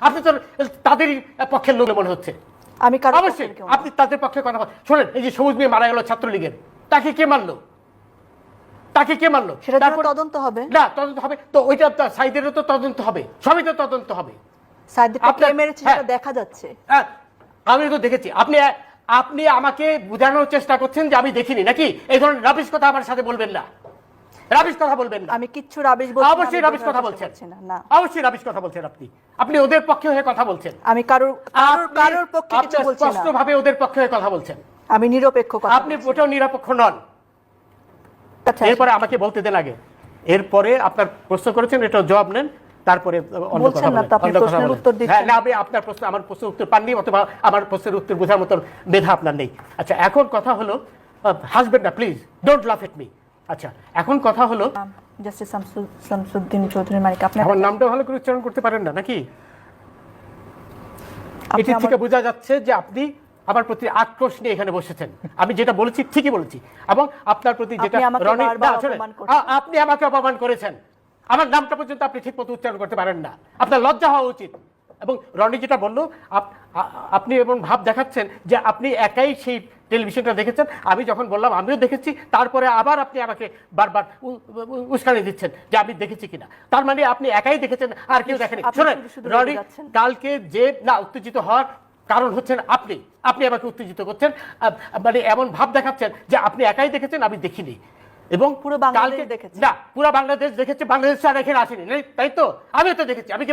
আপনি তো তাদেরই পক্ষের লোক মনে হচ্ছে। আমি অবশ্যই আপনি তাদের পক্ষে কথা বলেন। শোনেন, এই যে সবুজ মিয়া মারা গেল ছাত্রলীগের, তাকে কে মারলো? তাকে কে মারলো? সেটা তদন্ত হবে না, তদন্ত হবে তো, ওইটা সাইদেরও তো তদন্ত হবে, সবই তো তদন্ত হবে। সাইদকে মেরেছে সেটা দেখা যাচ্ছে, আমি তো দেখেছি। আপনি আমাকে বোঝানোর চেষ্টা করছেন যে আমি দেখিনি নাকি? এই ধরনের রাবিশ কথা আমার সাথে বলবেন না, রাবিশ কথা বলবেন না। আমি কিচ্ছু রাবিশ বলছি না। অবশ্যই রাবিশ কথা বলছেন না, অবশ্যই রাবিশ কথা বলছেন আপনি ওদের পক্ষে হয়ে কথা বলছেন। আমি কারোর পক্ষে কিছু বলছি না, স্পষ্টভাবে ওদের পক্ষে হয়ে কথা বলছেন। আমি নিরপেক্ষ কথা। আপনি ওটাও নিরপেক্ষ নন। এরপরে আমাকে বলতে দেন আগে, এরপরে আপনার প্রশ্ন করেছেন, এটা জবাব নেন, তারপরে অন্য কথা বলেন। হ্যাঁ, না, আমি আপনার প্রশ্ন, আমার প্রশ্নের উত্তর পাননি, অথবা আমার প্রশ্নের উত্তর বোঝার মতো মেধা আপনার নেই। আচ্ছা, এখন কথা হলো, হাসবেন না প্লিজ, ডোন্ট লাফ এট মি। আচ্ছা, এখন কথা হলো, জাস্টিস শামসুদ্দিন চৌধুরী মানিক, আপনি আমার নামটা ভালো করে উচ্চারণ করতে পারেন না নাকি? এটি থেকে বোঝা যাচ্ছে যে আপনি আমার প্রতি আক্রোশ নিয়ে এখানে বসেছেন। আমি যেটা বলেছি ঠিকই বলেছি, এবং আপনার প্রতি যেটা আপনি আমাকে অপমান করেছেন, আমার নামটা পর্যন্ত আপনি ঠিক মতো উচ্চারণ করতে পারেন না, আপনার লজ্জা হওয়া উচিত। এবং রনি যেটা বললো, আপনি এমন ভাব দেখাচ্ছেন যে আপনি একাই সেই টেলিভিশনটা দেখেছেন। আমি যখন বললাম আমিও দেখেছি, তারপরে আবার আপনি আমাকে বারবার উস্কানি দিচ্ছেন যে আমি দেখেছি কিনা। তার মানে আপনি একাই দেখেছেন, আর কেউ দেখেনি। শোনেন রনি, কালকে যে না উত্তেজিত হওয়ার কারণ হচ্ছেন আপনি আমাকে উত্তেজিত করছেন, মানে এমন ভাব দেখাচ্ছেন যে আপনি একাই দেখেছেন, আমি দেখিনি। এবং পুরো বাংলাদেশ দেখেছে না, পুরো বাংলাদেশ দেখেছে, বাংলাদেশ আর এখানে আসেনি, তাই তো? আমিও তো দেখেছি। আমি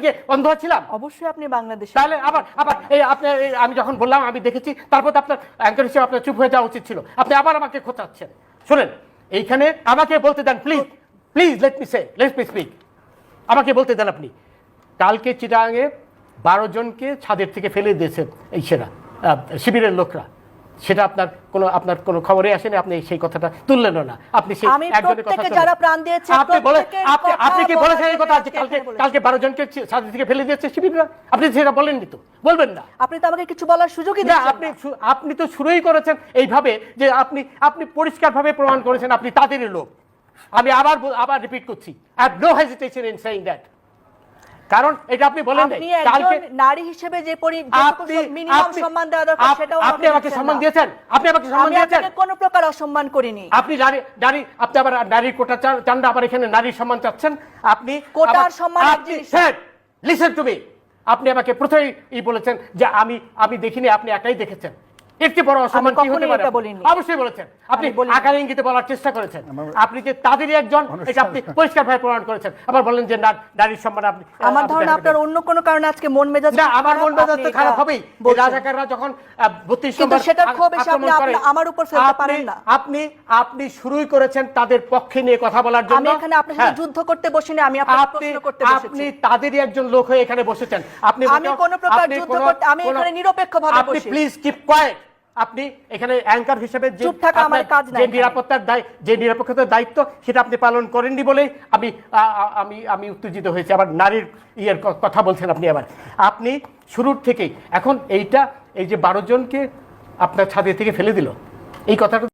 কি অন্ধ ছিলাম? অবশ্যই আপনি বাংলাদেশ। তাহলে আবার এই আপনি, আমি যখন বললাম আমি দেখেছি, তারপর তো আপনার অ্যাঙ্কার হিসেবে আপনার চুপ হয়ে যাওয়া উচিত ছিল। আপনি আবার আমাকে খোঁচাচ্ছেন। শোনেন, এইখানে আমাকে বলতে দেন প্লিজ লেট মি স্পিক। আমাকে বলতে দেন। আপনি কালকে চিটাগাঙে 12 জনকে ছাদের থেকে ফেলে দিয়েছে এই শিবিরের লোকরা, সেটা আপনার কোনো খবরে আসেনি, আপনি সেই কথাটা তুললেন না। আপনি সেই একজনের কথা যারা প্রাণ দিয়েছে আপনি কি বলেছেন এই কথা যে কালকে 12 জনকে ছাদের থেকে ফেলে দিয়েছে শিবিররা? আপনি সেটা বলেননি তো, বলবেন না। আপনি তো আমাকে কিছু বলার সুযোগই দেন না। আপনি তো শুরুই করেছেন এইভাবে যে আপনি পরিষ্কারভাবে প্রমাণ করেছেন আপনি তাদেরই লোক। আমি আবার রিপিট করছি, I have no hesitation in saying that. কারণ এটা আপনি বলেন কালকে নারী হিসেবে যে মিনিমাম সম্মান দেওয়া দরকার সেটাও আপনি আমাকে সম্মান দিয়েছেন। আপনি কোনো প্রকার অসম্মান করিনি। আপনি আপনি আবার নারীর কোটা চান, আবার এখানে নারীর সম্মান চাচ্ছেন। আপনি কোটার সম্মান লিসেন টু মি। আপনি আমাকে প্রথমেই বলেছেন যে আমি দেখিনি, আপনি একাই দেখেছেন। একটি বড় অসম্মান কি হতে পারে? অবশ্যই বলেছেন। আপনি আকার ইঙ্গিতে বলার চেষ্টা করেছেন, আপনি যে তাদেরই একজন, এটা আপনি পরিষ্কারভাবে প্রমাণ করেছেন। আবার বলেন যে নারীর সম্মান আপনি। আমার ধারণা আপনার অন্য কোনো কারণে আজকে মন মেজাজ না, আমার মন মেজাজ তো খারাপ হবেই। রাজাকাররা যখন 32 নম্বর আমার উপর ফেলতে পারেন না। আপনি শুরুই করেছেন তাদের পক্ষে নিয়ে কথা বলার জন্য। আমি এখানে আপনার সাথে যুদ্ধ করতে বসিনি, আমি আপনাকে প্রশ্ন করতে বসেছি। আপনি তাদেরই একজন লোক হয়ে এখানে বসেছেন। আমি কোনো প্রকার যুদ্ধ করতে, আমি এখানে নিরপেক্ষভাবে বসেছি। আপনি প্লিজ কিপ কোয়েট। আপনি এখানে অ্যাঙ্কার হিসেবে যে নিরপেক্ষতার দায়িত্ব সেটা আপনি পালন করেননি বলেই আমি উত্তেজিত হয়েছি। আবার নারীর কথা বলছেন আপনি শুরুর থেকেই। এখন এই যে 12 জনকে আপনার ছাদের থেকে ফেলে দিল, এই কথাটা